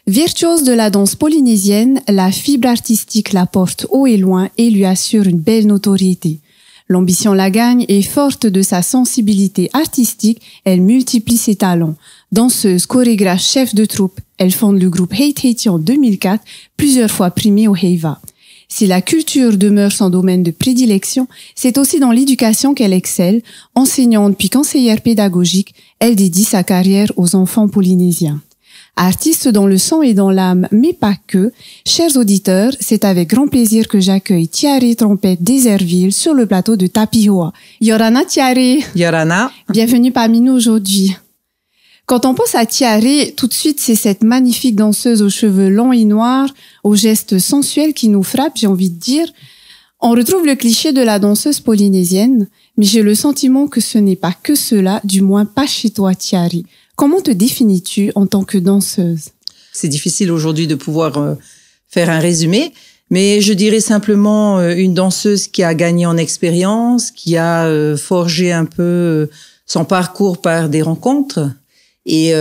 Virtuose de la danse polynésienne, la fibre artistique la porte haut et loin et lui assure une belle notoriété. L'ambition la gagne et forte de sa sensibilité artistique, elle multiplie ses talents. Danseuse, chorégraphe, chef de troupe, elle fonde le groupe Hey Tahiti en 2004, plusieurs fois primée au Heiva. Si la culture demeure son domaine de prédilection, c'est aussi dans l'éducation qu'elle excelle. Enseignante puis conseillère pédagogique, elle dédie sa carrière aux enfants polynésiens. Artiste dans le sang et dans l'âme, mais pas que, chers auditeurs, c'est avec grand plaisir que j'accueille Tiare Trompette Deserville sur le plateau de Tapihoa. Yorana Tiare. Yorana. Bienvenue parmi nous aujourd'hui. Quand on pense à Tiare, tout de suite, c'est cette magnifique danseuse aux cheveux longs et noirs, aux gestes sensuels qui nous frappent, j'ai envie de dire. On retrouve le cliché de la danseuse polynésienne, mais j'ai le sentiment que ce n'est pas que cela, du moins pas chez toi, Tiare. Comment te définis-tu en tant que danseuse? C'est difficile aujourd'hui de pouvoir faire un résumé, mais je dirais simplement une danseuse qui a gagné en expérience, qui a forgé un peu son parcours par des rencontres. Et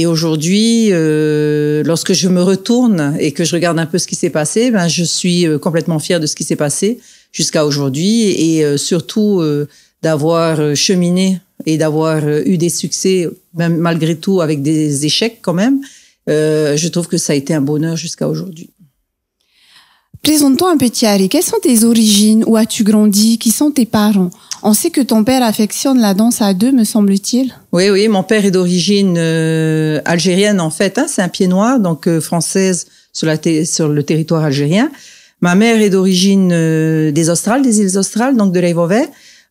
aujourd'hui, lorsque je me retourne et que je regarde un peu ce qui s'est passé, ben je suis complètement fière de ce qui s'est passé jusqu'à aujourd'hui et surtout d'avoir cheminé et d'avoir eu des succès, même malgré tout avec des échecs quand même. Je trouve que ça a été un bonheur jusqu'à aujourd'hui. Présente-toi un peu, Tiare. Quelles sont tes origines? Où as-tu grandi? Qui sont tes parents? On sait que ton père affectionne la danse à deux, me semble-t-il. Oui, mon père est d'origine algérienne en fait. Hein, c'est un pied noir, donc française sur le territoire algérien. Ma mère est d'origine des Australes, des îles Australes, donc de l'Eivové.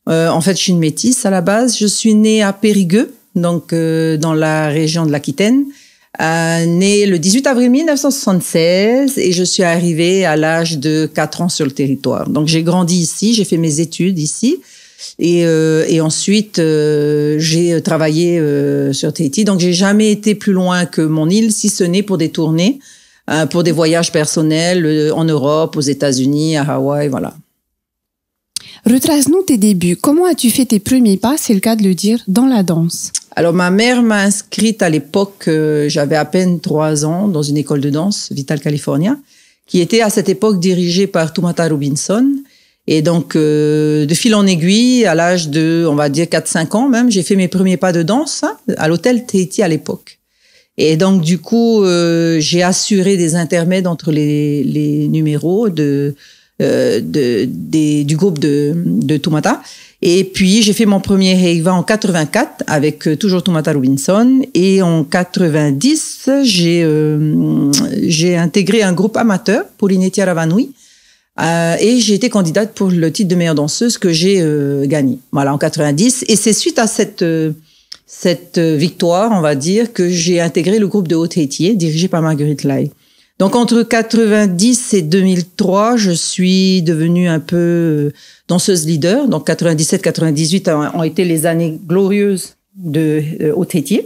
En fait, je suis une métisse à la base. Je suis née à Périgueux, donc dans la région de l'Aquitaine. Née le 18 avril 1976 et je suis arrivée à l'âge de 4 ans sur le territoire. Donc j'ai grandi ici, j'ai fait mes études ici et ensuite j'ai travaillé sur Tahiti. Donc j'ai jamais été plus loin que mon île, si ce n'est pour des tournées, pour des voyages personnels en Europe, aux États-Unis, à Hawaï, voilà. Retrace-nous tes débuts. Comment as-tu fait tes premiers pas, c'est le cas de le dire, dans la danse? Alors, ma mère m'a inscrite à l'époque, j'avais à peine 3 ans, dans une école de danse, Vital California, qui était à cette époque dirigée par Tumata Robinson. Et donc, de fil en aiguille, à l'âge de, on va dire, 4-5 ans même, j'ai fait mes premiers pas de danse à l'hôtel Tahiti à l'époque. Et donc, du coup, j'ai assuré des intermèdes entre les numéros du groupe de Tumata. Et puis, j'ai fait mon premier Heiva en 84 avec toujours Tumata Robinson. Et en 90, j'ai intégré un groupe amateur, Polinetia Ravanui. Et j'ai été candidate pour le titre de meilleure danseuse que j'ai gagné. Voilà, en 90. Et c'est suite à cette victoire, on va dire, que j'ai intégré le groupe de Haut-Tahiti, dirigé par Marguerite Lai. Donc, entre 90 et 2003, je suis devenue un peu danseuse leader. Donc, 97-98 ont été les années glorieuses de Haut-Tahiti.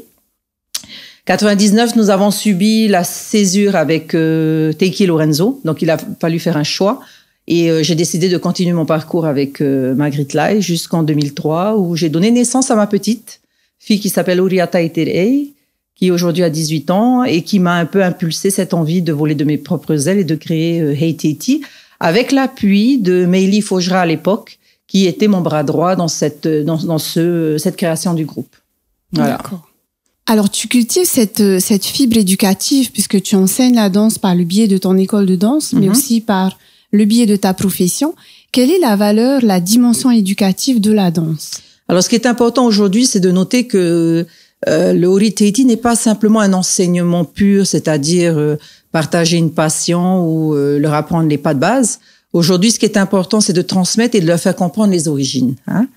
99, nous avons subi la césure avec Teiki Lorenzo. Donc, il a fallu faire un choix. Et j'ai décidé de continuer mon parcours avec Marguerite Lai jusqu'en 2003, où j'ai donné naissance à ma petite fille qui s'appelle Uriata Iterei, qui aujourd'hui a 18 ans et qui m'a un peu impulsé cette envie de voler de mes propres ailes et de créer Hey Tahiti avec l'appui de Meili Fojra à l'époque, qui était mon bras droit dans cette création du groupe. Voilà. D'accord. Alors, tu cultives cette fibre éducative puisque tu enseignes la danse par le biais de ton école de danse, mais aussi par le biais de ta profession. Quelle est la valeur, la dimension éducative de la danse? Alors, ce qui est important aujourd'hui, c'est de noter que le Ori Tahiti n'est pas simplement un enseignement pur, c'est-à-dire partager une passion ou leur apprendre les pas de base. Aujourd'hui, ce qui est important, c'est de transmettre et de leur faire comprendre les origines. Hein.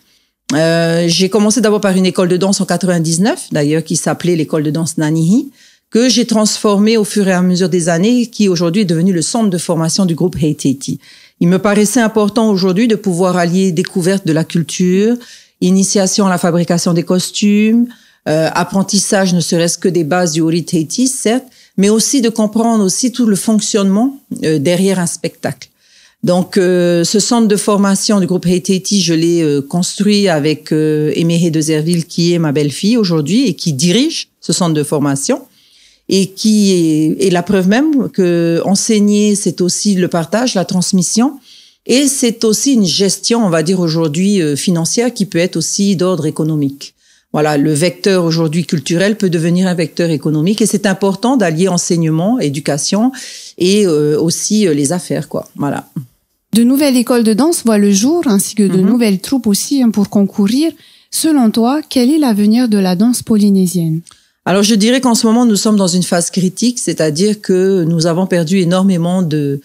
J'ai commencé d'abord par une école de danse en 99, d'ailleurs, qui s'appelait l'école de danse Nanihi, que j'ai transformée au fur et à mesure des années, qui aujourd'hui est devenu le centre de formation du groupe Hey Tahiti. Il me paraissait important aujourd'hui de pouvoir allier découverte de la culture, initiation à la fabrication des costumes, apprentissage ne serait-ce que des bases du Ori Tahiti, certes, mais aussi de comprendre aussi tout le fonctionnement derrière un spectacle. Donc, ce centre de formation du groupe Hey Tahiti, je l'ai construit avec Éméré Deserville, qui est ma belle-fille aujourd'hui et qui dirige ce centre de formation. et qui est la preuve même que enseigner, c'est aussi le partage, la transmission, et c'est aussi une gestion, on va dire aujourd'hui, financière qui peut être aussi d'ordre économique. Voilà, le vecteur aujourd'hui culturel peut devenir un vecteur économique et c'est important d'allier enseignement, éducation et aussi les affaires, quoi. Voilà. De nouvelles écoles de danse voient le jour, ainsi que de nouvelles troupes aussi pour concourir. Selon toi, quel est l'avenir de la danse polynésienne? Alors, je dirais qu'en ce moment, nous sommes dans une phase critique, c'est-à-dire que nous avons perdu énormément de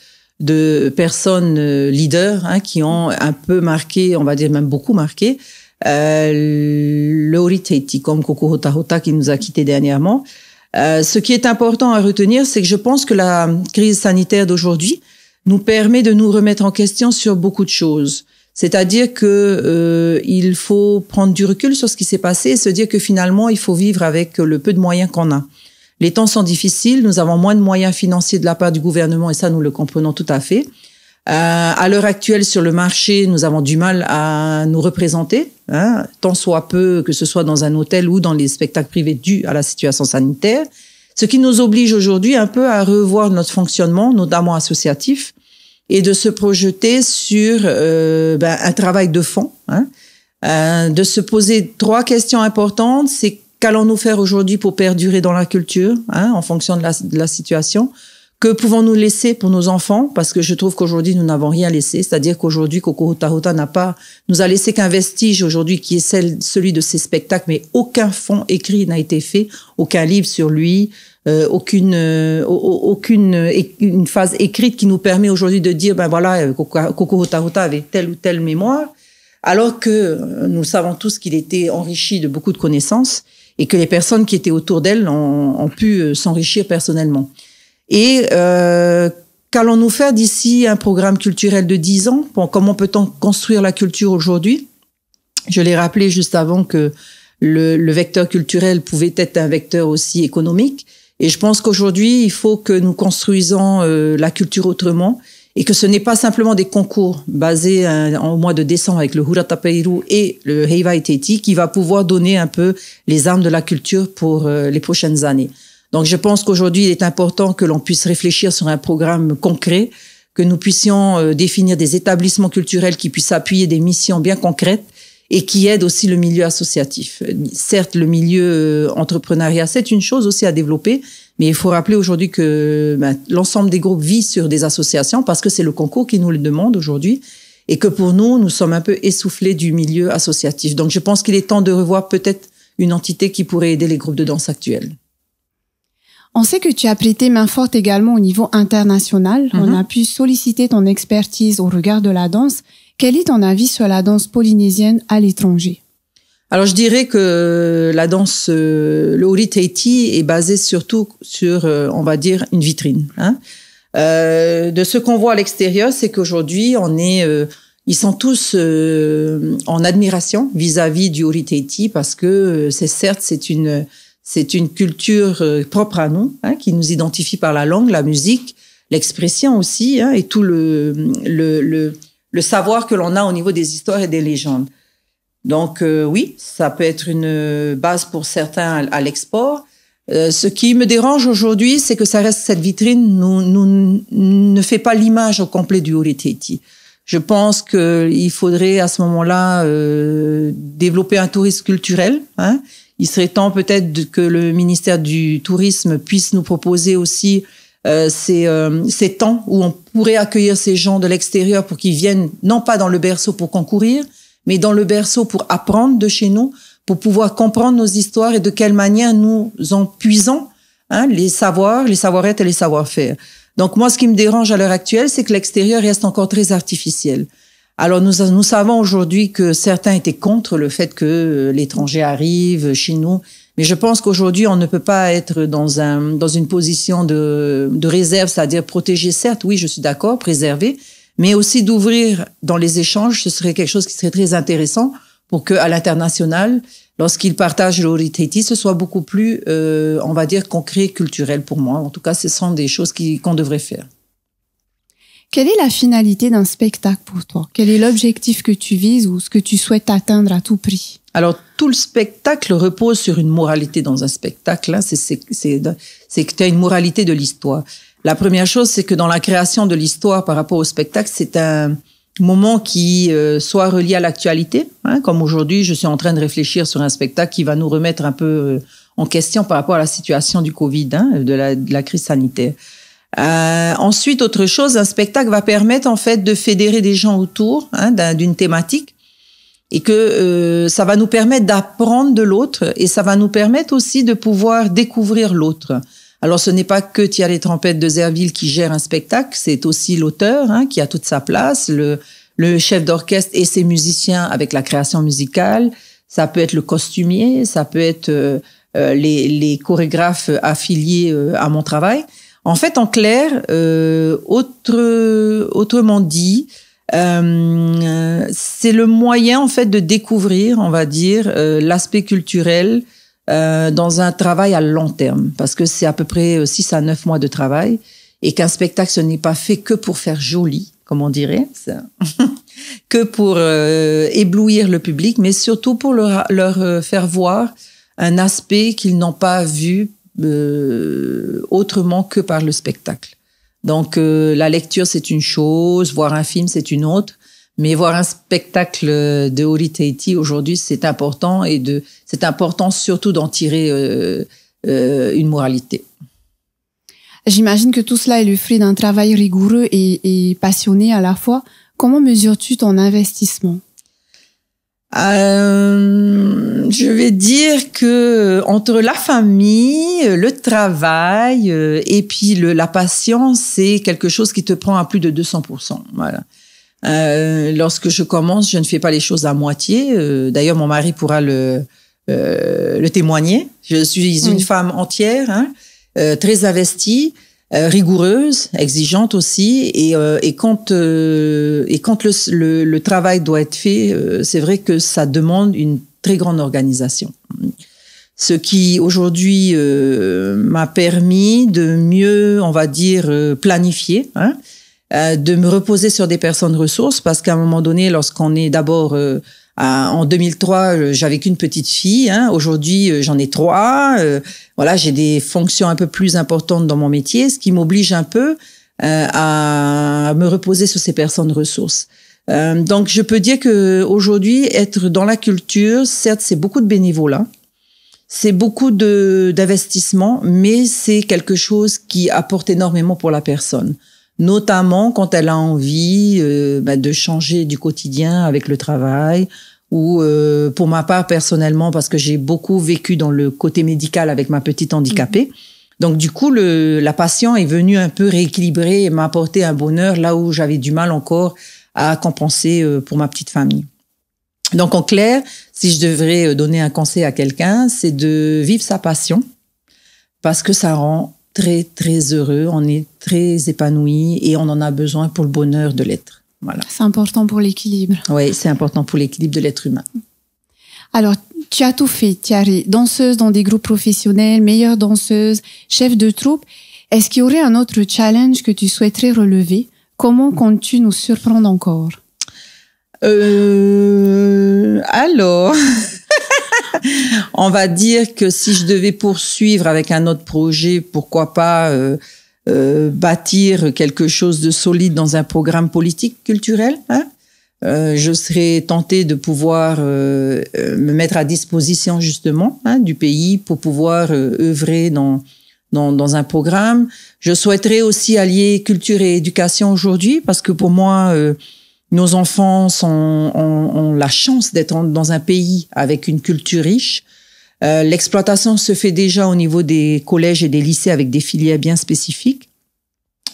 personnes leaders qui ont un peu marqué, on va dire même beaucoup marqué, le Oriteiti, comme Koko Hota Hota qui nous a quittés dernièrement. Ce qui est important à retenir, c'est que je pense que la crise sanitaire d'aujourd'hui nous permet de nous remettre en question sur beaucoup de choses. C'est-à-dire que il faut prendre du recul sur ce qui s'est passé et se dire que finalement, il faut vivre avec le peu de moyens qu'on a. Les temps sont difficiles, nous avons moins de moyens financiers de la part du gouvernement et ça, nous le comprenons tout à fait. À l'heure actuelle, sur le marché, nous avons du mal à nous représenter, tant soit peu, que ce soit dans un hôtel ou dans les spectacles privés dus à la situation sanitaire. Ce qui nous oblige aujourd'hui un peu à revoir notre fonctionnement, notamment associatif, et de se projeter sur un travail de fond, de se poser 3 questions importantes. C'est qu'allons-nous faire aujourd'hui pour perdurer dans la culture, en fonction de la situation? Que pouvons-nous laisser pour nos enfants? Parce que je trouve qu'aujourd'hui, nous n'avons rien laissé. C'est-à-dire qu'aujourd'hui, Koko Hota Hota nous a laissé qu'un vestige aujourd'hui qui est celui de ses spectacles, mais aucun fond écrit n'a été fait, aucun livre sur lui, aucune phase écrite qui nous permet aujourd'hui de dire, ben voilà, Koko Hota Hota avait telle ou telle mémoire, alors que nous savons tous qu'il était enrichi de beaucoup de connaissances et que les personnes qui étaient autour d'elle ont pu s'enrichir personnellement. Et qu'allons-nous faire d'ici un programme culturel de 10 ans? Bon, comment peut-on construire la culture aujourd'hui? Je l'ai rappelé juste avant que le vecteur culturel pouvait être un vecteur aussi économique. Et je pense qu'aujourd'hui, il faut que nous construisons la culture autrement et que ce n'est pas simplement des concours basés au mois de décembre avec le Huratapeiru et le Heivaiteti qui va pouvoir donner un peu les armes de la culture pour les prochaines années. Donc, je pense qu'aujourd'hui, il est important que l'on puisse réfléchir sur un programme concret, que nous puissions définir des établissements culturels qui puissent appuyer des missions bien concrètes et qui aident aussi le milieu associatif. Certes, le milieu entrepreneuriat, c'est une chose aussi à développer, mais il faut rappeler aujourd'hui que l'ensemble des groupes vit sur des associations parce que c'est le concours qui nous le demande aujourd'hui et que pour nous, nous sommes un peu essoufflés du milieu associatif. Donc, je pense qu'il est temps de revoir peut-être une entité qui pourrait aider les groupes de danse actuels. On sait que tu as prêté main forte également au niveau international. On a pu solliciter ton expertise au regard de la danse. Quel est ton avis sur la danse polynésienne à l'étranger? Alors, je dirais que la danse, le Oriteiti est basée surtout sur, on va dire, une vitrine. De ce qu'on voit à l'extérieur, c'est qu'aujourd'hui, ils sont tous en admiration vis-à-vis du Oriteiti parce que c'est une culture propre à nous, qui nous identifie par la langue, la musique, l'expression aussi, et tout le savoir que l'on a au niveau des histoires et des légendes. Donc oui, ça peut être une base pour certains à l'export. Ce qui me dérange aujourd'hui, c'est que ça reste cette vitrine, ne fait pas l'image au complet du Oriteiti. Je pense qu'il faudrait à ce moment-là développer un tourisme culturel. Il serait temps peut-être que le ministère du Tourisme puisse nous proposer aussi ces temps où on pourrait accueillir ces gens de l'extérieur pour qu'ils viennent, non pas dans le berceau pour concourir, mais dans le berceau pour apprendre de chez nous, pour pouvoir comprendre nos histoires et de quelle manière nous en puisons les savoirs, les savoir-être et les savoir-faire. Donc moi, ce qui me dérange à l'heure actuelle, c'est que l'extérieur reste encore très artificiel. Alors nous savons aujourd'hui que certains étaient contre le fait que l'étranger arrive chez nous, mais je pense qu'aujourd'hui on ne peut pas être dans une position de réserve, c'est-à-dire protéger, certes, oui, je suis d'accord, préserver, mais aussi d'ouvrir dans les échanges. Ce serait quelque chose qui serait très intéressant pour que à l'international, lorsqu'ils partagent le Oriteiti, ce soit beaucoup plus, on va dire, concret, culturel pour moi. En tout cas, ce sont des choses qu'on devrait faire. Quelle est la finalité d'un spectacle pour toi? Quel est l'objectif que tu vises ou ce que tu souhaites atteindre à tout prix? Alors, tout le spectacle repose sur une moralité dans un spectacle. Hein. C'est que tu as une moralité de l'histoire. La première chose, c'est que dans la création de l'histoire par rapport au spectacle, c'est un moment qui soit relié à l'actualité. Hein. Comme aujourd'hui, je suis en train de réfléchir sur un spectacle qui va nous remettre un peu en question par rapport à la situation du Covid, hein, de la crise sanitaire. Ensuite, autre chose, un spectacle va permettre en fait de fédérer des gens autour hein, d'une thématique et que ça va nous permettre d'apprendre de l'autre et ça va nous permettre aussi de pouvoir découvrir l'autre. Alors, ce n'est pas que Thierry Trompette de Zerville qui gère un spectacle, c'est aussi l'auteur hein, qui a toute sa place, le chef d'orchestre et ses musiciens avec la création musicale. Ça peut être le costumier, ça peut être les chorégraphes affiliés à mon travail. En fait, en clair, autrement dit, c'est le moyen en fait de découvrir, on va dire, l'aspect culturel dans un travail à long terme, parce que c'est à peu près 6 à 9 mois de travail et qu'un spectacle, ce n'est pas fait que pour faire joli, comme on dirait, que pour éblouir le public, mais surtout pour leur faire voir un aspect qu'ils n'ont pas vu autrement que par le spectacle. Donc la lecture c'est une chose, voir un film c'est une autre, mais voir un spectacle de Ori Teiti aujourd'hui c'est important c'est important surtout d'en tirer une moralité. J'imagine que tout cela est le fruit d'un travail rigoureux et passionné à la fois. Comment mesures-tu ton investissement? Je vais dire que entre la famille, le travail et puis la patience, c'est quelque chose qui te prend à plus de 200%. Voilà. Lorsque je commence, je ne fais pas les choses à moitié. D'ailleurs, mon mari pourra le témoigner. Je suis une femme entière, hein, très investie. Rigoureuse, exigeante aussi, et quand le travail doit être fait, c'est vrai que ça demande une très grande organisation. Ce qui aujourd'hui m'a permis de mieux, on va dire, planifier, hein, de me reposer sur des personnes ressources, parce qu'à un moment donné, lorsqu'on est d'abord en 2003, j'avais qu'une petite fille. Hein. Aujourd'hui, j'en ai 3. Voilà, j'ai des fonctions un peu plus importantes dans mon métier, ce qui m'oblige un peu à me reposer sur ces personnes ressources. Donc, je peux dire que aujourd'hui, être dans la culture, certes, c'est beaucoup de bénévolat, c'est beaucoup d'investissement, mais c'est quelque chose qui apporte énormément pour la personne. Notamment quand elle a envie de changer du quotidien avec le travail ou pour ma part personnellement parce que j'ai beaucoup vécu dans le côté médical avec ma petite handicapée. Donc du coup la passion est venue un peu rééquilibrer et m'apporter un bonheur là où j'avais du mal encore à compenser pour ma petite famille. Donc en clair, si je devrais donner un conseil à quelqu'un, c'est de vivre sa passion parce que ça rend très, très heureux, on est très épanoui et on en a besoin pour le bonheur de l'être. Voilà. C'est important pour l'équilibre. Oui, c'est important pour l'équilibre de l'être humain. Alors, tu as tout fait, Thierry. Danseuse dans des groupes professionnels, meilleure danseuse, chef de troupe. Est-ce qu'il y aurait un autre challenge que tu souhaiterais relever? Comment comptes-tu nous surprendre encore? Alors... On va dire que si je devais poursuivre avec un autre projet, pourquoi pas bâtir quelque chose de solide dans un programme politique culturel, hein? Je serais tentée de pouvoir me mettre à disposition justement hein, du pays pour pouvoir œuvrer dans un programme. Je souhaiterais aussi allier culture et éducation aujourd'hui parce que pour moi... nos enfants ont la chance d'être dans un pays avec une culture riche. L'exploitation se fait déjà au niveau des collèges et des lycées avec des filières bien spécifiques.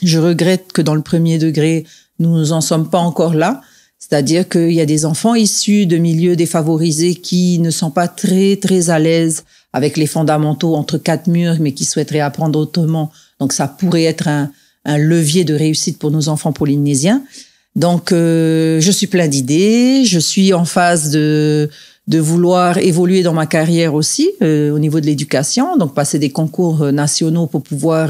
Je regrette que dans le premier degré, nous n'en sommes pas encore là. C'est-à-dire qu'il y a des enfants issus de milieux défavorisés qui ne sont pas très, très à l'aise avec les fondamentaux entre 4 murs, mais qui souhaiteraient apprendre autrement. Donc, ça pourrait être un levier de réussite pour nos enfants polynésiens. Donc, je suis plein d'idées. Je suis en phase de de vouloir évoluer dans ma carrière aussi au niveau de l'éducation, donc passer des concours nationaux pour pouvoir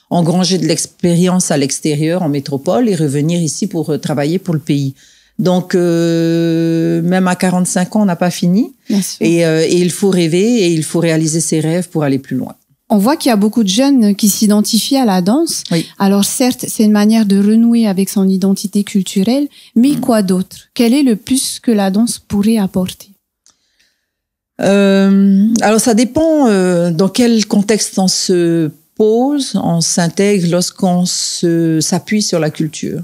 engranger de l'expérience à l'extérieur, en métropole, et revenir ici pour travailler pour le pays. Donc, même à 45 ans, on n'a pas fini. Et il faut rêver et il faut réaliser ses rêves pour aller plus loin. On voit qu'il y a beaucoup de jeunes qui s'identifient à la danse. Oui. Alors certes, c'est une manière de renouer avec son identité culturelle, mais quoi d'autre? Quel est le plus que la danse pourrait apporter? Alors ça dépend dans quel contexte on se pose, on s'intègre lorsqu'on s'appuie sur la culture.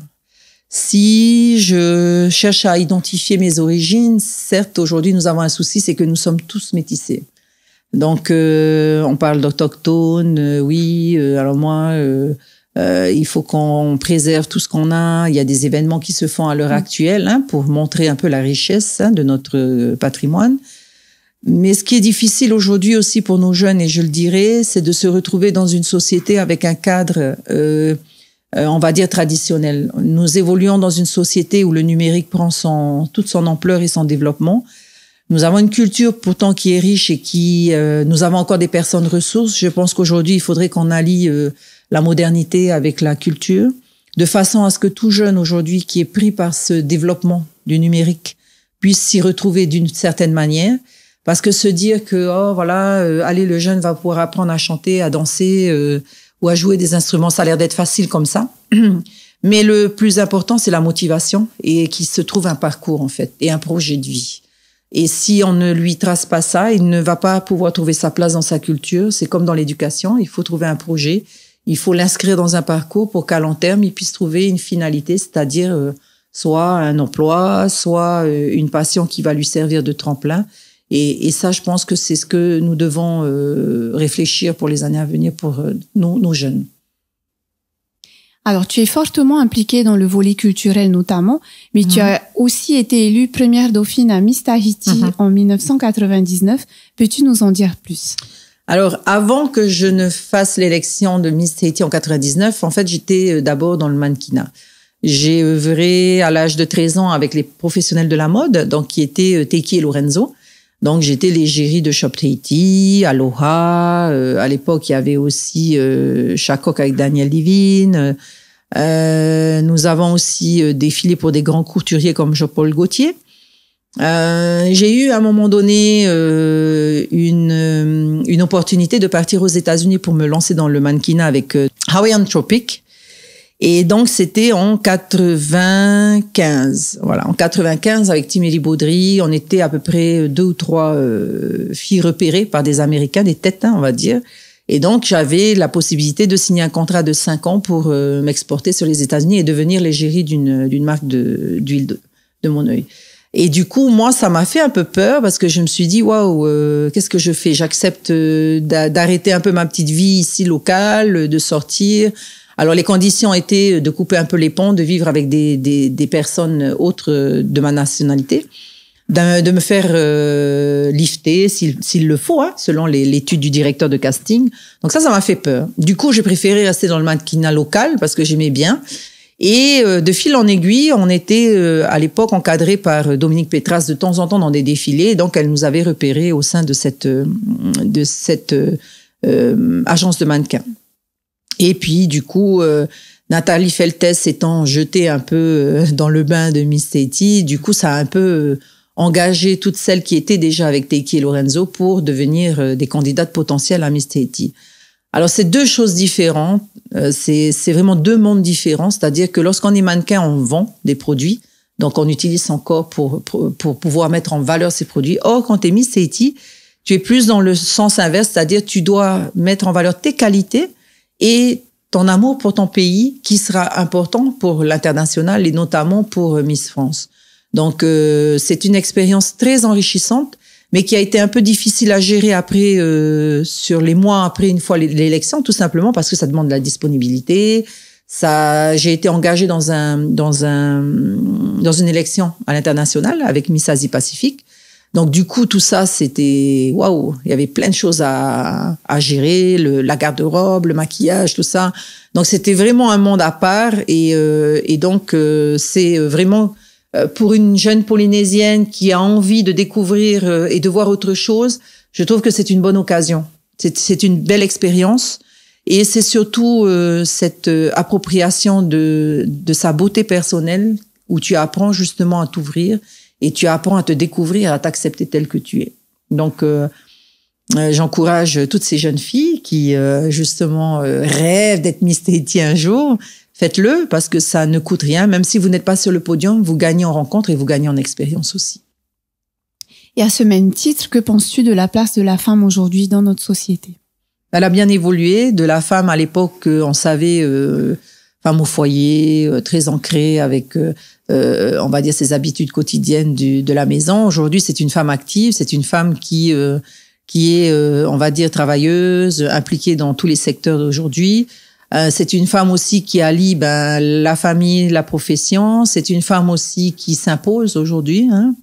Si je cherche à identifier mes origines, certes aujourd'hui nous avons un souci, c'est que nous sommes tous métissés. Donc, on parle d'autochtones, oui. Alors moi, il faut qu'on préserve tout ce qu'on a. Il y a des événements qui se font à l'heure actuelle pour montrer un peu la richesse de notre patrimoine. Mais ce qui est difficile aujourd'hui aussi pour nos jeunes, et je le dirais, c'est de se retrouver dans une société avec un cadre, on va dire, traditionnel. Nous évoluons dans une société où le numérique prend toute son ampleur et son développement. Nous avons une culture pourtant qui est riche et nous avons encore des personnes ressources. Je pense qu'aujourd'hui, il faudrait qu'on allie la modernité avec la culture, de façon à ce que tout jeune aujourd'hui qui est pris par ce développement du numérique puisse s'y retrouver d'une certaine manière. Parce que se dire que, allez, le jeune va pouvoir apprendre à chanter, à danser ou à jouer des instruments, ça a l'air d'être facile comme ça. Mais le plus important, c'est la motivation et qu'il se trouve un parcours, en fait, et un projet de vie. Et si on ne lui trace pas ça, il ne va pas pouvoir trouver sa place dans sa culture. C'est comme dans l'éducation, il faut trouver un projet, il faut l'inscrire dans un parcours pour qu'à long terme, il puisse trouver une finalité, c'est-à-dire soit un emploi, soit une passion qui va lui servir de tremplin. Et ça, je pense que c'est ce que nous devons réfléchir pour les années à venir pour nos jeunes. Alors, tu es fortement impliquée dans le volet culturel notamment, mais tu as aussi été élue première dauphine à Miss Tahiti en 1999. Peux-tu nous en dire plus? Alors, avant que je ne fasse l'élection de Miss Tahiti en 99, en fait, j'étais d'abord dans le mannequinat. J'ai œuvré à l'âge de 13 ans avec les professionnels de la mode, donc qui étaient Teiki et Lorenzo. Donc, j'étais l'égérie de Shop Tahiti, Aloha. À l'époque, il y avait aussi Shakok avec Daniel Divine. Nous avons aussi défilé pour des grands couturiers comme Jean-Paul Gaultier. J'ai eu à un moment donné une opportunité de partir aux États-Unis pour me lancer dans le mannequinat avec Hawaiian Tropic. Et donc, c'était en 95. Voilà, en 95, avec Timélie Baudry, on était à peu près 2 ou 3 filles repérées par des Américains, des têtes, on va dire. Et donc, j'avais la possibilité de signer un contrat de 5 ans pour m'exporter sur les États-Unis et devenir l'égérie d'une marque d'huile de mon œil. Et du coup, moi, ça m'a fait un peu peur parce que je me suis dit, waouh, qu'est-ce que je fais? J'accepte d'arrêter un peu ma petite vie ici locale, de sortir. Alors, les conditions étaient de couper un peu les ponts, de vivre avec des personnes autres de ma nationalité, de me faire lifter s'il le faut, selon l'étude du directeur de casting. Donc ça m'a fait peur. Du coup, j'ai préféré rester dans le mannequinat local parce que j'aimais bien. Et de fil en aiguille, on était à l'époque encadré par Dominique Pétras de temps en temps dans des défilés. Donc, elle nous avait repérés au sein de cette agence de mannequins. Et puis, du coup, Nathalie Feltes s'étant jetée un peu dans le bain de Miss Tahiti, du coup, ça a un peu engagé toutes celles qui étaient déjà avec Teiki et Lorenzo pour devenir des candidates potentielles à Miss Tahiti. Alors, c'est 2 choses différentes. C'est vraiment 2 mondes différents. C'est-à-dire que lorsqu'on est mannequin, on vend des produits. Donc, on utilise son corps pour pouvoir mettre en valeur ces produits. Or, quand tu es Miss Tahiti, tu es plus dans le sens inverse. C'est-à-dire tu dois mettre en valeur tes qualités et ton amour pour ton pays qui sera important pour l'international et notamment pour Miss France. Donc, c'est une expérience très enrichissante, mais qui a été un peu difficile à gérer après, sur les mois après, une fois l'élection, tout simplement parce que ça demande de la disponibilité. J'ai été engagée dans une élection à l'international avec Miss Asie Pacifique. Donc, du coup, tout ça, c'était waouh. Il y avait plein de choses à gérer, la garde-robe, le maquillage, tout ça. Donc, c'était vraiment un monde à part et donc, c'est vraiment pour une jeune Polynésienne qui a envie de découvrir et de voir autre chose, je trouve que c'est une bonne occasion. C'est une belle expérience. Et c'est surtout cette appropriation de sa beauté personnelle où tu apprends justement à t'ouvrir et tu apprends à te découvrir, à t'accepter tel que tu es. Donc, j'encourage toutes ces jeunes filles qui justement rêvent d'être Miss Tahiti un jour. Faites-le parce que ça ne coûte rien. Même si vous n'êtes pas sur le podium, vous gagnez en rencontre et vous gagnez en expérience aussi. Et à ce même titre, que penses-tu de la place de la femme aujourd'hui dans notre société? Elle a bien évolué. De la femme à l'époque, on savait, femme au foyer, très ancrée avec, on va dire, ses habitudes quotidiennes de la maison. Aujourd'hui, c'est une femme active. C'est une femme qui est, on va dire, travailleuse, impliquée dans tous les secteurs d'aujourd'hui. C'est une femme aussi qui allie la famille, la profession. C'est une femme aussi qui s'impose aujourd'hui. Hein.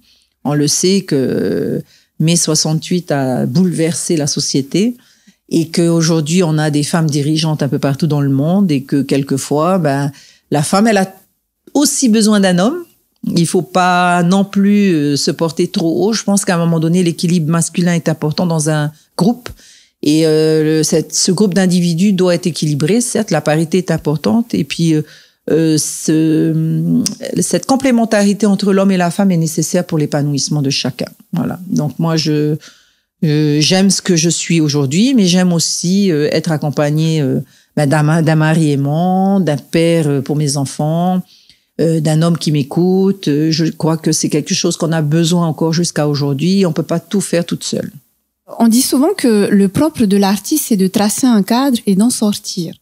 On le sait que mai 68 a bouleversé la société et qu'aujourd'hui, on a des femmes dirigeantes un peu partout dans le monde et que quelquefois, la femme, elle a aussi besoin d'un homme. Il faut pas non plus se porter trop haut. Je pense qu'à un moment donné, l'équilibre masculin est important dans un groupe. Et ce groupe d'individus doit être équilibré. Certes, la parité est importante. Et puis, cette complémentarité entre l'homme et la femme est nécessaire pour l'épanouissement de chacun. Voilà. Donc moi, j'aime ce que je suis aujourd'hui, mais j'aime aussi être accompagnée d'un mari aimant, d'un père pour mes enfants, d'un homme qui m'écoute. Je crois que c'est quelque chose qu'on a besoin encore jusqu'à aujourd'hui. On peut pas tout faire toute seule. On dit souvent que le propre de l'artiste, c'est de tracer un cadre et d'en sortir.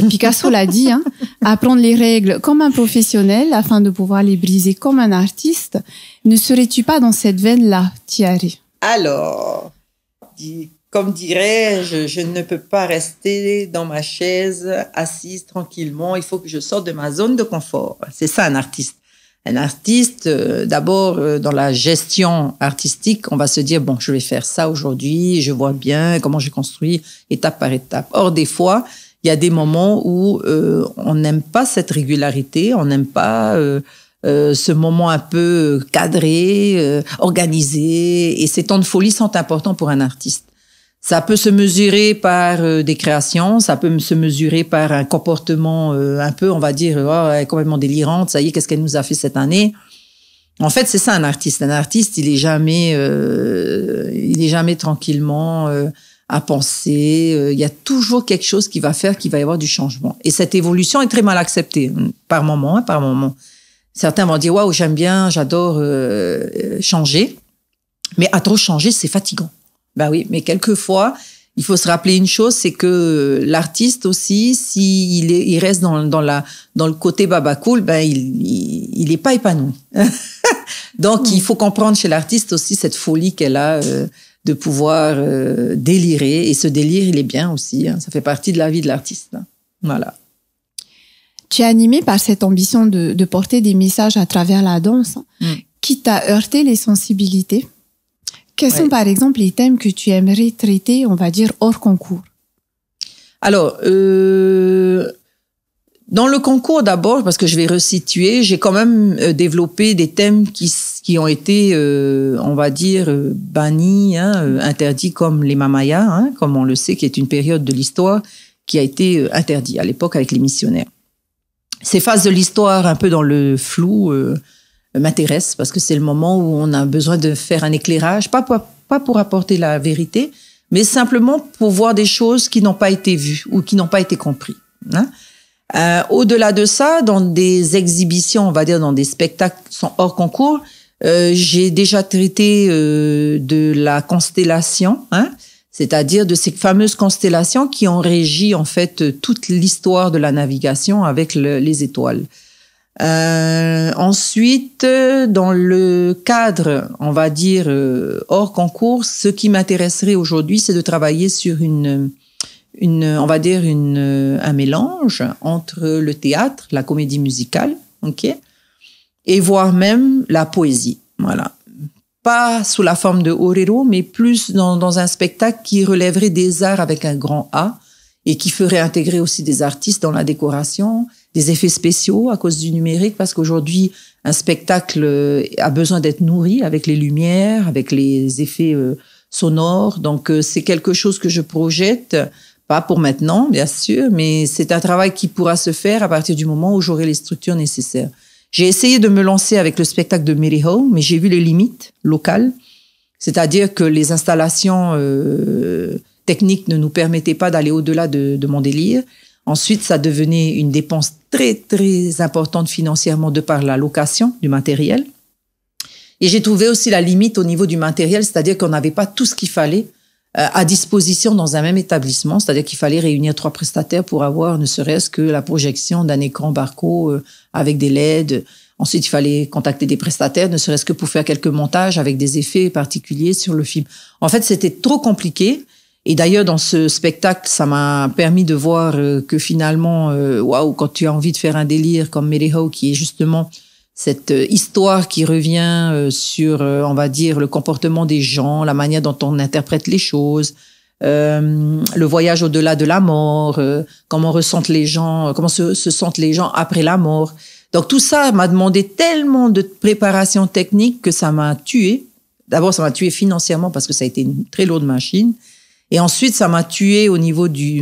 Picasso l'a dit, hein, apprendre les règles comme un professionnel afin de pouvoir les briser comme un artiste. Ne serais-tu pas dans cette veine-là, Thierry? Alors, comme dirais-je, je ne peux pas rester dans ma chaise assise tranquillement. Il faut que je sorte de ma zone de confort. C'est ça un artiste. Un artiste, d'abord, dans la gestion artistique, on va se dire, bon, je vais faire ça aujourd'hui, je vois bien comment j'ai construit étape par étape. Or, des fois, il y a des moments où on n'aime pas cette régularité, on n'aime pas ce moment un peu cadré, organisé, et ces temps de folie sont importants pour un artiste. Ça peut se mesurer par des créations, ça peut se mesurer par un comportement un peu, on va dire, elle est complètement délirante, ça y est, qu'est-ce qu'elle nous a fait cette année? En fait, c'est ça un artiste. Un artiste, il est jamais tranquillement à penser. Il y a toujours quelque chose qui va faire qu'il va y avoir du changement. Et cette évolution est très mal acceptée par moment. Certains vont dire, waouh, j'aime bien, j'adore changer. Mais à trop changer, c'est fatigant. Ben oui, mais quelquefois, il faut se rappeler une chose, c'est que l'artiste aussi, il reste dans le côté babacool, il est pas épanoui. Donc, il faut comprendre chez l'artiste aussi cette folie qu'elle a de pouvoir délirer. Et ce délire, il est bien aussi. Hein, ça fait partie de la vie de l'artiste. Hein. Voilà. Tu es animé par cette ambition de porter des messages à travers la danse qui t'a heurté les sensibilités. Quels sont, par exemple, les thèmes que tu aimerais traiter, on va dire, hors concours? Alors, dans le concours d'abord, parce que je vais resituer, j'ai quand même développé des thèmes qui ont été, on va dire, bannis, interdits, comme les mamayas, comme on le sait, qui est une période de l'histoire qui a été interdite à l'époque avec les missionnaires. Ces phases de l'histoire un peu dans le flou m'intéresse parce que c'est le moment où on a besoin de faire un éclairage, pas pour apporter la vérité, mais simplement pour voir des choses qui n'ont pas été vues ou qui n'ont pas été comprises. Hein. Au-delà de ça, dans des exhibitions, on va dire dans des spectacles qui sont hors concours, j'ai déjà traité de la constellation, c'est-à-dire de ces fameuses constellations qui ont régi en fait toute l'histoire de la navigation avec les étoiles. Ensuite, dans le cadre, on va dire, hors concours, ce qui m'intéresserait aujourd'hui, c'est de travailler sur on va dire un mélange entre le théâtre, la comédie musicale, ok, et voire même la poésie. Voilà. Pas sous la forme de orero, mais plus dans un spectacle qui relèverait des arts avec un grand A et qui ferait intégrer aussi des artistes dans la décoration, des effets spéciaux à cause du numérique, parce qu'aujourd'hui, un spectacle a besoin d'être nourri avec les lumières, avec les effets sonores. Donc, c'est quelque chose que je projette, pas pour maintenant, bien sûr, mais c'est un travail qui pourra se faire à partir du moment où j'aurai les structures nécessaires. J'ai essayé de me lancer avec le spectacle de Mary Ho, mais j'ai vu les limites locales, c'est-à-dire que les installations techniques ne nous permettaient pas d'aller au-delà de mon délire. Ensuite, ça devenait une dépense très, très importante financièrement de par la location du matériel. Et j'ai trouvé aussi la limite au niveau du matériel, c'est-à-dire qu'on n'avait pas tout ce qu'il fallait à disposition dans un même établissement, c'est-à-dire qu'il fallait réunir 3 prestataires pour avoir ne serait-ce que la projection d'un écran Barco avec des LED. Ensuite, il fallait contacter des prestataires, ne serait-ce que pour faire quelques montages avec des effets particuliers sur le film. En fait, c'était trop compliqué. Et d'ailleurs, dans ce spectacle, ça m'a permis de voir que finalement, waouh, quand tu as envie de faire un délire comme Mary Ho, qui est justement cette histoire qui revient sur, on va dire, le comportement des gens, la manière dont on interprète les choses, le voyage au-delà de la mort, comment ressentent les gens, comment se sentent les gens après la mort. Donc tout ça m'a demandé tellement de préparation technique que ça m'a tué. D'abord, ça m'a tué financièrement parce que ça a été une très lourde machine. Et ensuite, ça m'a tué au niveau du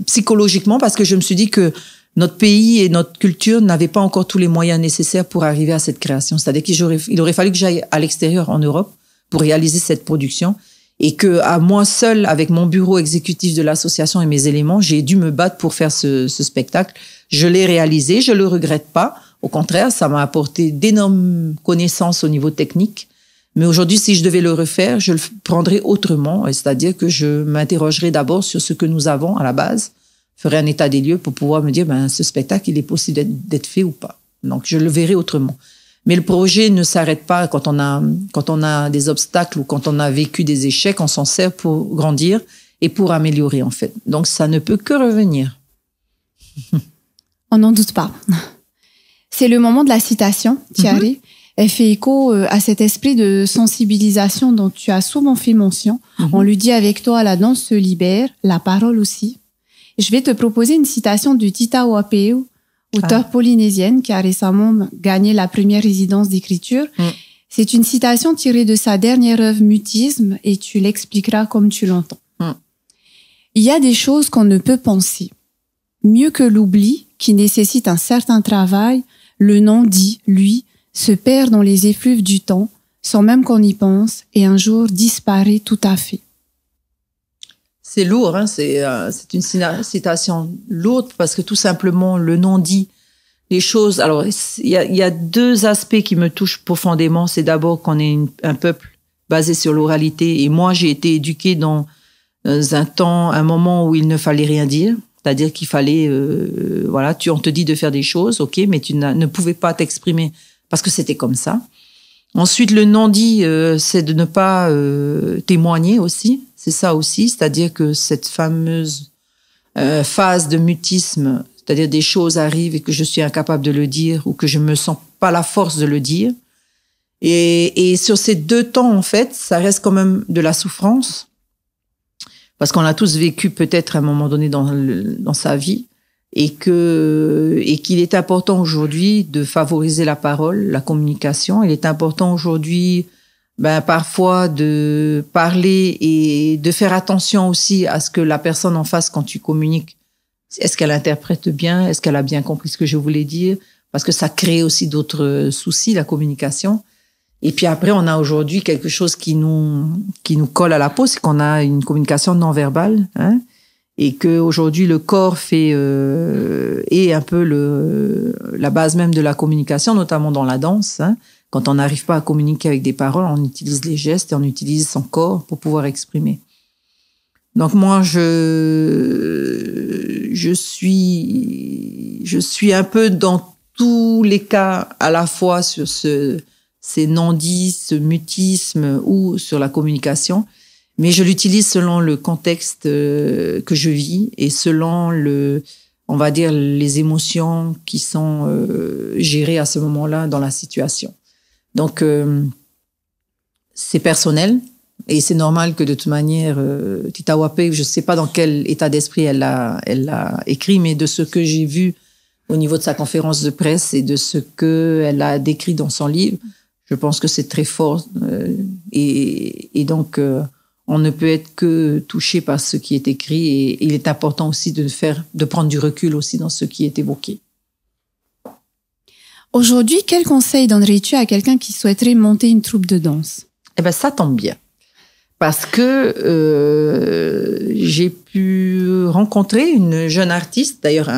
psychologiquement parce que je me suis dit que notre pays et notre culture n'avaient pas encore tous les moyens nécessaires pour arriver à cette création. C'est-à-dire qu'il aurait fallu que j'aille à l'extérieur, en Europe, pour réaliser cette production. Et que à moi seule, avec mon bureau exécutif de l'association et mes éléments, j'ai dû me battre pour faire ce spectacle. Je l'ai réalisé, je le regrette pas. Au contraire, ça m'a apporté d'énormes connaissances au niveau technique. Mais aujourd'hui, si je devais le refaire, je le prendrais autrement. C'est-à-dire que je m'interrogerais d'abord sur ce que nous avons à la base, ferais un état des lieux pour pouvoir me dire, ce spectacle, il est possible d'être fait ou pas. Donc, je le verrai autrement. Mais le projet ne s'arrête pas quand on a des obstacles ou quand on a vécu des échecs, on s'en sert pour grandir et pour améliorer, en fait. Donc, ça ne peut que revenir. On n'en doute pas. C'est le moment de la citation, Thierry. Elle fait écho à cet esprit de sensibilisation dont tu as souvent fait mention. On lui dit avec toi, la danse se libère, la parole aussi. Je vais te proposer une citation de Tita Wapeu, auteure polynésienne qui a récemment gagné la première résidence d'écriture. C'est une citation tirée de sa dernière œuvre Mutisme et tu l'expliqueras comme tu l'entends. Il y a des choses qu'on ne peut penser. Mieux que l'oubli, qui nécessite un certain travail, le non-dit, lui, se perd dans les effluves du temps, sans même qu'on y pense, et un jour disparaît tout à fait. C'est lourd, hein, c'est une citation lourde parce que tout simplement le non-dit, les choses. Alors il y a 2 aspects qui me touchent profondément. C'est d'abord qu'on est un peuple basé sur l'oralité, et moi j'ai été éduquée dans un moment où il ne fallait rien dire. C'est-à-dire qu'il fallait, on te dit de faire des choses, ok, mais tu ne pouvais pas t'exprimer parce que c'était comme ça. Ensuite, le non-dit, c'est de ne pas témoigner aussi. C'est ça aussi, c'est-à-dire que cette fameuse phase de mutisme, c'est-à-dire des choses arrivent et que je suis incapable de le dire ou que je me sens pas la force de le dire. Et sur ces 2 temps, en fait, ça reste quand même de la souffrance. Parce qu'on a tous vécu peut-être à un moment donné dans sa vie et qu'il est important aujourd'hui de favoriser la parole, la communication. Il est important aujourd'hui, parfois de parler et de faire attention aussi à ce que la personne en face, quand tu communiques, est-ce qu'elle interprète bien? Est-ce qu'elle a bien compris ce que je voulais dire? Parce que ça crée aussi d'autres soucis, la communication. Et puis après, on a aujourd'hui quelque chose qui nous colle à la peau, c'est qu'on a une communication non verbale, hein, et que aujourd'hui le corps est un peu la base même de la communication, notamment dans la danse. Hein. Quand on n'arrive pas à communiquer avec des paroles, on utilise les gestes et on utilise son corps pour pouvoir exprimer. Donc moi, je suis un peu dans tous les cas à la fois sur ces non-dits, ce mutisme ou sur la communication, mais je l'utilise selon le contexte que je vis et selon on va dire, les émotions qui sont gérées à ce moment-là dans la situation. Donc, c'est personnel et c'est normal que de toute manière, Tita Wapeu, je ne sais pas dans quel état d'esprit elle l'a écrit, mais de ce que j'ai vu au niveau de sa conférence de presse et de ce qu'elle a décrit dans son livre, je pense que c'est très fort. Et donc, on ne peut être que touché par ce qui est écrit. Et il est important aussi de prendre du recul aussi dans ce qui est évoqué. Aujourd'hui, quel conseil donnerais-tu à quelqu'un qui souhaiterait monter une troupe de danse? Eh ben, ça tombe bien. Parce que j'ai pu rencontrer une jeune artiste, d'ailleurs,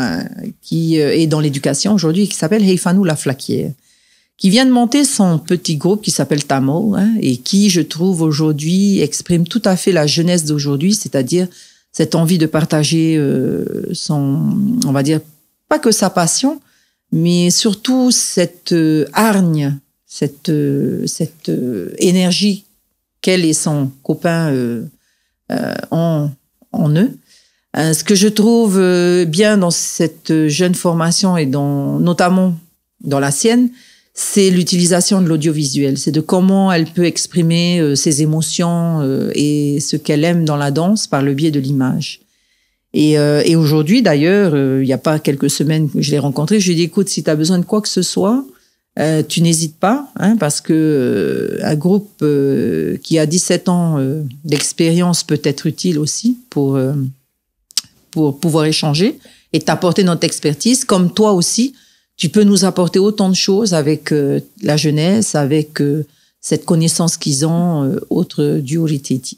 qui est dans l'éducation aujourd'hui, qui s'appelle Heifanou Laflaquière, qui vient de monter son petit groupe qui s'appelle Tamo, et qui, je trouve, aujourd'hui, exprime tout à fait la jeunesse d'aujourd'hui, c'est-à-dire cette envie de partager on va dire, pas que sa passion, mais surtout cette hargne, cette énergie qu'elle et son copain ont en eux. Ce que je trouve bien dans cette jeune formation et notamment dans la sienne, c'est l'utilisation de l'audiovisuel. C'est de comment elle peut exprimer ses émotions et ce qu'elle aime dans la danse par le biais de l'image. Et aujourd'hui, d'ailleurs, il n'y a pas quelques semaines que je l'ai rencontrée, je lui ai dit, écoute, si tu as besoin de quoi que ce soit, tu n'hésites pas, parce que un groupe qui a 17 ans d'expérience peut être utile aussi pour pouvoir échanger et t'apporter notre expertise, comme toi aussi, tu peux nous apporter autant de choses avec la jeunesse, avec cette connaissance qu'ils ont autre du Uriteti.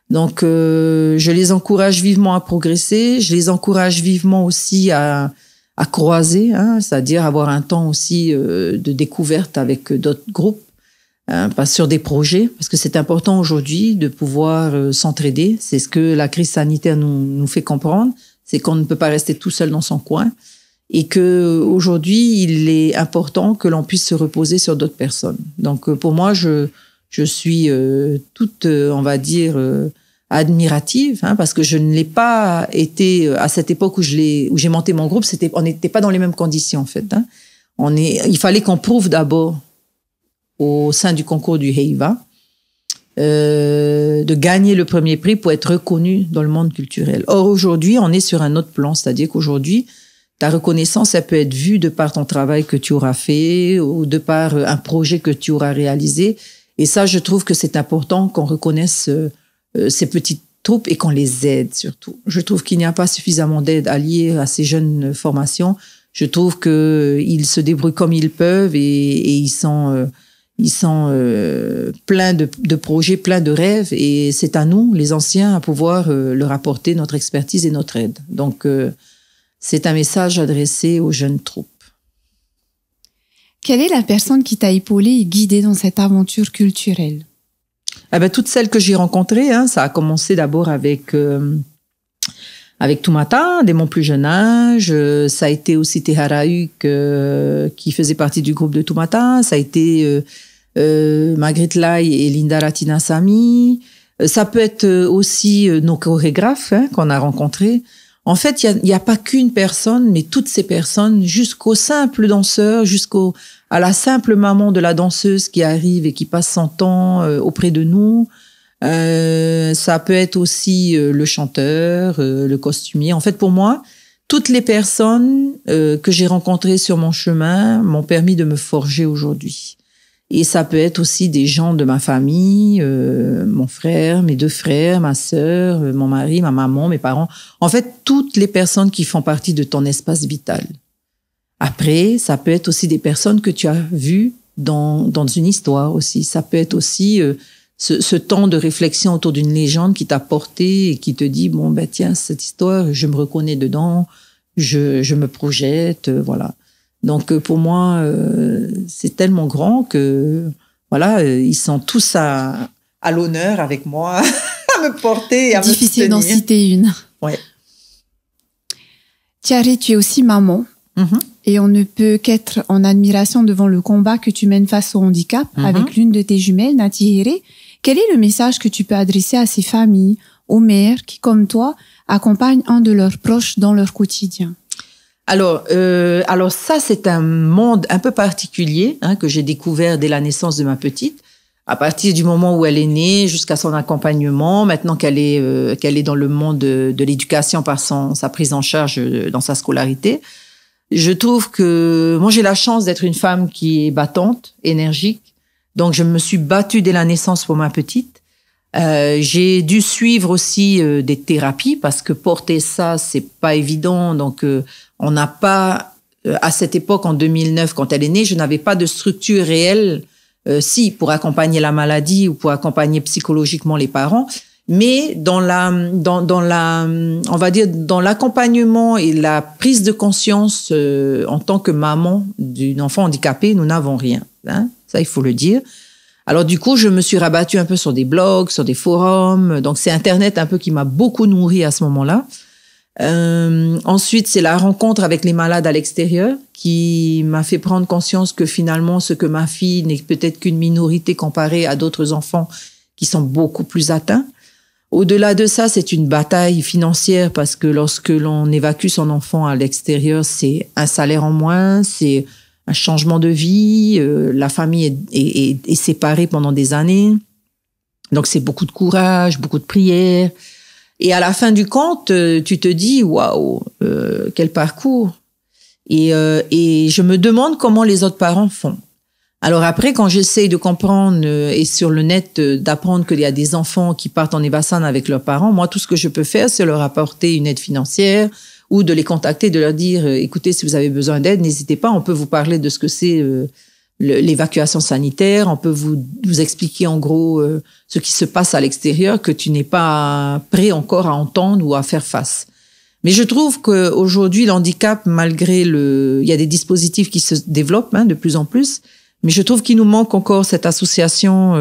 Donc, je les encourage vivement à progresser. Je les encourage vivement aussi à croiser, c'est-à-dire avoir un temps aussi de découverte avec d'autres groupes, pas sur des projets, parce que c'est important aujourd'hui de pouvoir s'entraider. C'est ce que la crise sanitaire nous fait comprendre, c'est qu'on ne peut pas rester tout seul dans son coin et que aujourd'hui il est important que l'on puisse se reposer sur d'autres personnes. Donc, pour moi, je suis toute, on va dire, admirative, parce que je ne l'ai pas été à cette époque où j'ai monté mon groupe. On n'était pas dans les mêmes conditions en fait. Il fallait qu'on prouve d'abord au sein du concours du Heiva de gagner le premier prix pour être reconnu dans le monde culturel. Or aujourd'hui, on est sur un autre plan, c'est-à-dire qu'aujourd'hui, ta reconnaissance, elle peut être vue de par ton travail que tu auras fait ou de par un projet que tu auras réalisé. Et ça, je trouve que c'est important qu'on reconnaisse ces petites troupes et qu'on les aide surtout. Je trouve qu'il n'y a pas suffisamment d'aide alliée à ces jeunes formations. Je trouve qu'ils se débrouillent comme ils peuvent et ils sont pleins de projets, pleins de rêves. Et c'est à nous, les anciens, à pouvoir leur apporter notre expertise et notre aide. Donc, c'est un message adressé aux jeunes troupes. Quelle est la personne qui t'a épaulé et guidé dans cette aventure culturelle? Toutes celles que j'ai rencontrées, ça a commencé d'abord avec Tumata, dès mon plus jeune âge. Ça a été aussi Teharauk, qui faisait partie du groupe de Tumata. Ça a été Marguerite Lai et Linda Ratina Sami. Ça peut être aussi nos chorégraphes qu'on a rencontrés. En fait, il y a pas qu'une personne, mais toutes ces personnes, jusqu'au simple danseur, à la simple maman de la danseuse qui arrive et qui passe son temps auprès de nous. Ça peut être aussi le chanteur, le costumier. En fait, pour moi, toutes les personnes que j'ai rencontrées sur mon chemin m'ont permis de me forger aujourd'hui. Et ça peut être aussi des gens de ma famille, mon frère, mes 2 frères, ma sœur, mon mari, ma maman, mes parents. En fait, toutes les personnes qui font partie de ton espace vital. Après, ça peut être aussi des personnes que tu as vues dans une histoire aussi. Ça peut être aussi ce temps de réflexion autour d'une légende qui t'a porté et qui te dit, tiens, cette histoire, je me reconnais dedans, je me projette, voilà. Donc, pour moi, c'est tellement grand que, voilà, ils sont tous à l'honneur avec moi, à me porter et à me soutenir. Difficile d'en citer une. Ouais. Tiare, tu es aussi maman. Et on ne peut qu'être en admiration devant le combat que tu mènes face au handicap avec l'une de tes jumelles, Natihire. Quel est le message que tu peux adresser à ces familles, aux mères qui, comme toi, accompagnent un de leurs proches dans leur quotidien? Alors ça, c'est un monde un peu particulier que j'ai découvert dès la naissance de ma petite. À partir du moment où elle est née, jusqu'à son accompagnement, maintenant qu'elle est dans le monde de l'éducation par sa prise en charge dans sa scolarité. Je trouve que moi, j'ai la chance d'être une femme qui est battante, énergique. Donc, je me suis battue dès la naissance pour ma petite. J'ai dû suivre aussi des thérapies parce que porter ça, c'est pas évident. Donc, on n'a pas, à cette époque, en 2009, quand elle est née, je n'avais pas de structure réelle, pour accompagner la maladie ou pour accompagner psychologiquement les parents. Mais on va dire, dans l'accompagnement et la prise de conscience en tant que maman d'un enfant handicapé, nous n'avons rien. Hein, ça, il faut le dire. Alors du coup, je me suis rabattue un peu sur des blogs, sur des forums. Donc c'est Internet un peu qui m'a beaucoup nourrie à ce moment-là. Ensuite, c'est la rencontre avec les malades à l'extérieur qui m'a fait prendre conscience que finalement, ce que ma fille n'est peut-être qu'une minorité comparée à d'autres enfants qui sont beaucoup plus atteints. Au-delà de ça, c'est une bataille financière parce que lorsque l'on évacue son enfant à l'extérieur, c'est un salaire en moins, c'est un changement de vie, la famille est séparée pendant des années. Donc, c'est beaucoup de courage, beaucoup de prières. Et à la fin du compte, tu te dis, waouh, quel parcours. Et je me demande comment les autres parents font. Alors après, quand j'essaye de comprendre et sur le net d'apprendre qu'il y a des enfants qui partent en Evasan avec leurs parents, moi, tout ce que je peux faire, c'est leur apporter une aide financière ou de les contacter, de leur dire, écoutez, si vous avez besoin d'aide, n'hésitez pas, on peut vous parler de ce que c'est l'évacuation sanitaire, on peut vous expliquer en gros ce qui se passe à l'extérieur que tu n'es pas prêt encore à entendre ou à faire face. Mais je trouve qu'aujourd'hui, l'handicap, malgré il y a des dispositifs qui se développent de plus en plus, mais je trouve qu'il nous manque encore cette association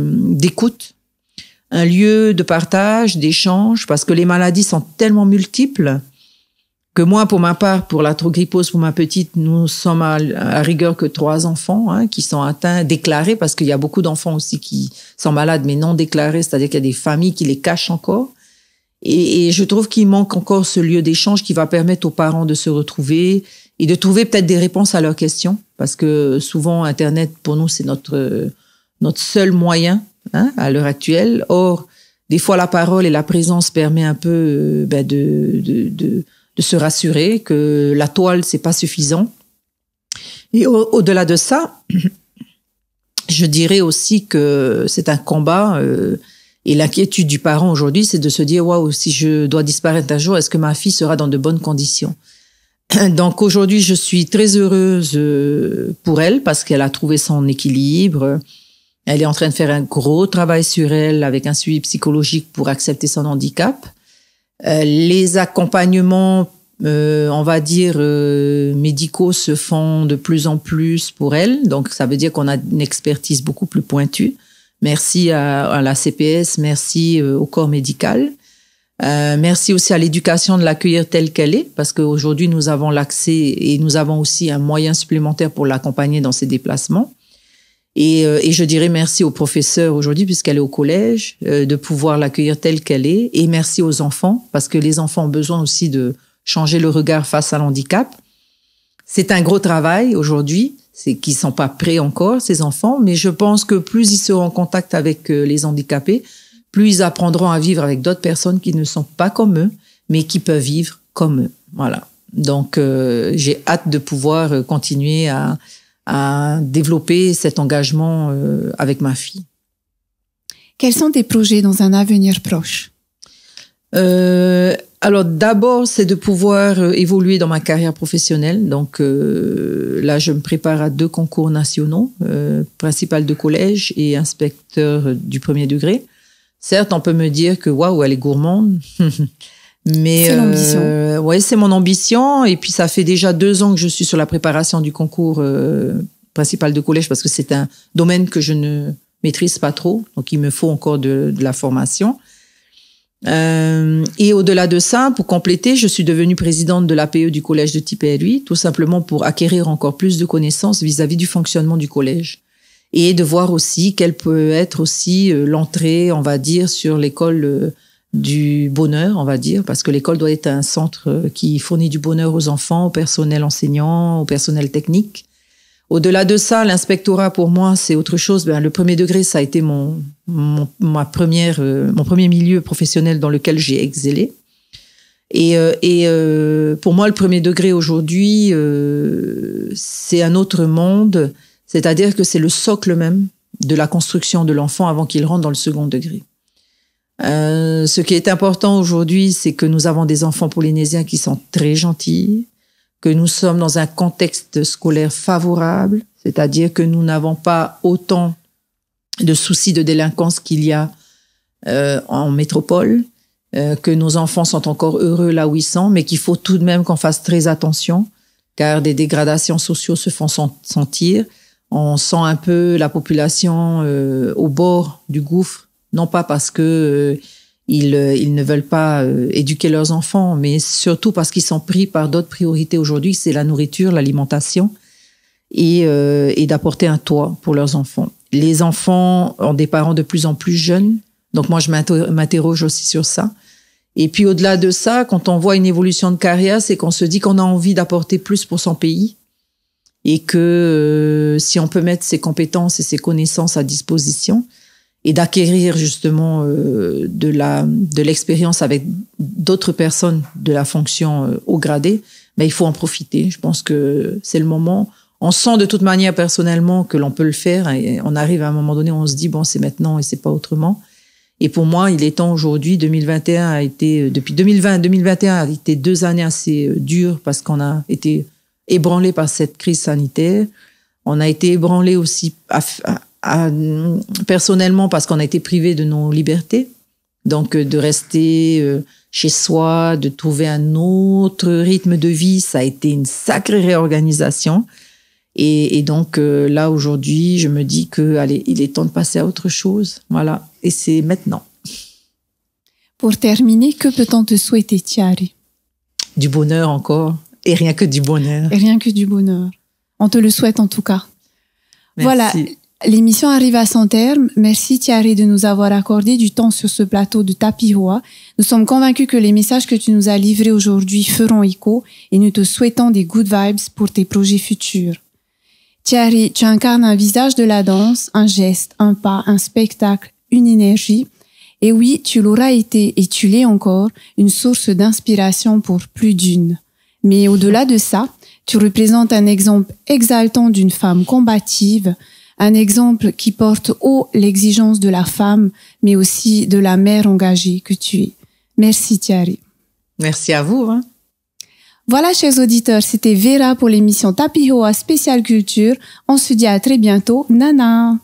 d'écoute, un lieu de partage, d'échange, parce que les maladies sont tellement multiples que moi, pour ma part, pour l'arthrogrypose, pour ma petite, nous sommes à rigueur que 3 enfants qui sont atteints, déclarés, parce qu'il y a beaucoup d'enfants aussi qui sont malades, mais non déclarés, c'est-à-dire qu'il y a des familles qui les cachent encore. Et je trouve qu'il manque encore ce lieu d'échange qui va permettre aux parents de se retrouver et de trouver peut-être des réponses à leurs questions, parce que souvent, Internet, pour nous, c'est notre seul moyen à l'heure actuelle. Or, des fois, la parole et la présence permet un peu de se rassurer que la toile, c'est pas suffisant. Et au-delà de ça, je dirais aussi que c'est un combat et l'inquiétude du parent aujourd'hui, c'est de se dire, waouh, si je dois disparaître un jour, est-ce que ma fille sera dans de bonnes conditions? Donc aujourd'hui, je suis très heureuse pour elle parce qu'elle a trouvé son équilibre. Elle est en train de faire un gros travail sur elle avec un suivi psychologique pour accepter son handicap. Les accompagnements, on va dire, médicaux se font de plus en plus pour elle. Donc, ça veut dire qu'on a une expertise beaucoup plus pointue. Merci à la CPS, merci au corps médical. Merci aussi à l'éducation de l'accueillir telle qu'elle est, parce qu'aujourd'hui, nous avons l'accès et nous avons aussi un moyen supplémentaire pour l'accompagner dans ses déplacements. Et je dirais merci aux professeurs aujourd'hui, puisqu'elle est au collège, de pouvoir l'accueillir telle qu'elle est. Et merci aux enfants, parce que les enfants ont besoin aussi de changer le regard face à l'handicap. C'est un gros travail aujourd'hui, c'est qu'ils sont pas prêts encore, ces enfants, mais je pense que plus ils seront en contact avec les handicapés, plus ils apprendront à vivre avec d'autres personnes qui ne sont pas comme eux, mais qui peuvent vivre comme eux. Voilà. Donc, j'ai hâte de pouvoir continuer à développer cet engagement avec ma fille. Quels sont tes projets dans un avenir proche? Alors d'abord, c'est de pouvoir évoluer dans ma carrière professionnelle. Donc là, je me prépare à 2 concours nationaux, principal de collège et inspecteur du premier degré. Certes, on peut me dire que waouh, elle est gourmande. Mais c'est l'ambition. Ouais, c'est mon ambition. Et puis ça fait déjà 2 ans que je suis sur la préparation du concours principal de collège parce que c'est un domaine que je ne maîtrise pas trop. Donc il me faut encore de la formation. Et au-delà de ça, pour compléter, je suis devenue présidente de l'APE du collège de Tipperary, tout simplement pour acquérir encore plus de connaissances vis-à-vis du fonctionnement du collège et de voir aussi quelle peut être aussi l'entrée, on va dire, sur l'école du bonheur, on va dire, parce que l'école doit être un centre qui fournit du bonheur aux enfants, au personnel enseignant, au personnel technique. Au-delà de ça, l'inspectorat, pour moi, c'est autre chose. Le premier degré, ça a été mon premier milieu professionnel dans lequel j'ai excellé. Pour moi, le premier degré aujourd'hui, c'est un autre monde. C'est-à-dire que c'est le socle même de la construction de l'enfant avant qu'il rentre dans le second degré. Ce qui est important aujourd'hui, c'est que nous avons des enfants polynésiens qui sont très gentils, que nous sommes dans un contexte scolaire favorable, c'est-à-dire que nous n'avons pas autant de soucis de délinquance qu'il y a en métropole, que nos enfants sont encore heureux là où ils sont, mais qu'il faut tout de même qu'on fasse très attention, car des dégradations sociales se font sentir. On sent un peu la population au bord du gouffre, non pas parce que ils ne veulent pas éduquer leurs enfants, mais surtout parce qu'ils sont pris par d'autres priorités aujourd'hui, c'est la nourriture, l'alimentation et d'apporter un toit pour leurs enfants. Les enfants ont des parents de plus en plus jeunes, donc moi je m'interroge aussi sur ça. Et puis au-delà de ça, quand on voit une évolution de carrière, c'est qu'on se dit qu'on a envie d'apporter plus pour son pays et que si on peut mettre ses compétences et ses connaissances à disposition et d'acquérir justement de l'expérience avec d'autres personnes de la fonction haut gradée, ben il faut en profiter. Je pense que c'est le moment. On sent de toute manière personnellement que l'on peut le faire et on arrive à un moment donné où on se dit bon c'est maintenant et c'est pas autrement. Et pour moi, il est temps aujourd'hui. 2021 a été depuis 2020, 2021 a été 2 années assez dures parce qu'on a été ébranlé par cette crise sanitaire. On a été ébranlé aussi personnellement parce qu'on a été privé de nos libertés. Donc, de rester chez soi, de trouver un autre rythme de vie, ça a été une sacrée réorganisation. Et donc, là, aujourd'hui, je me dis que, allez, il est temps de passer à autre chose. Voilà. Et c'est maintenant. Pour terminer, que peut-on te souhaiter, Tiari? Du bonheur encore. Et rien que du bonheur. Et rien que du bonheur. On te le souhaite en tout cas. Merci. Voilà, l'émission arrive à son terme. Merci Tiari de nous avoir accordé du temps sur ce plateau de Tapihoa. Nous sommes convaincus que les messages que tu nous as livrés aujourd'hui feront écho et nous te souhaitons des good vibes pour tes projets futurs. Tiari, tu incarnes un visage de la danse, un geste, un pas, un spectacle, une énergie. Et oui, tu l'auras été et tu l'es encore, une source d'inspiration pour plus d'une. Mais au-delà de ça, tu représentes un exemple exaltant d'une femme combative, un exemple qui porte haut l'exigence de la femme, mais aussi de la mère engagée que tu es. Merci Tiari. Merci à vous. Voilà, chers auditeurs, c'était Vera pour l'émission Tapihoa Spéciale Culture. On se dit à très bientôt. Nana!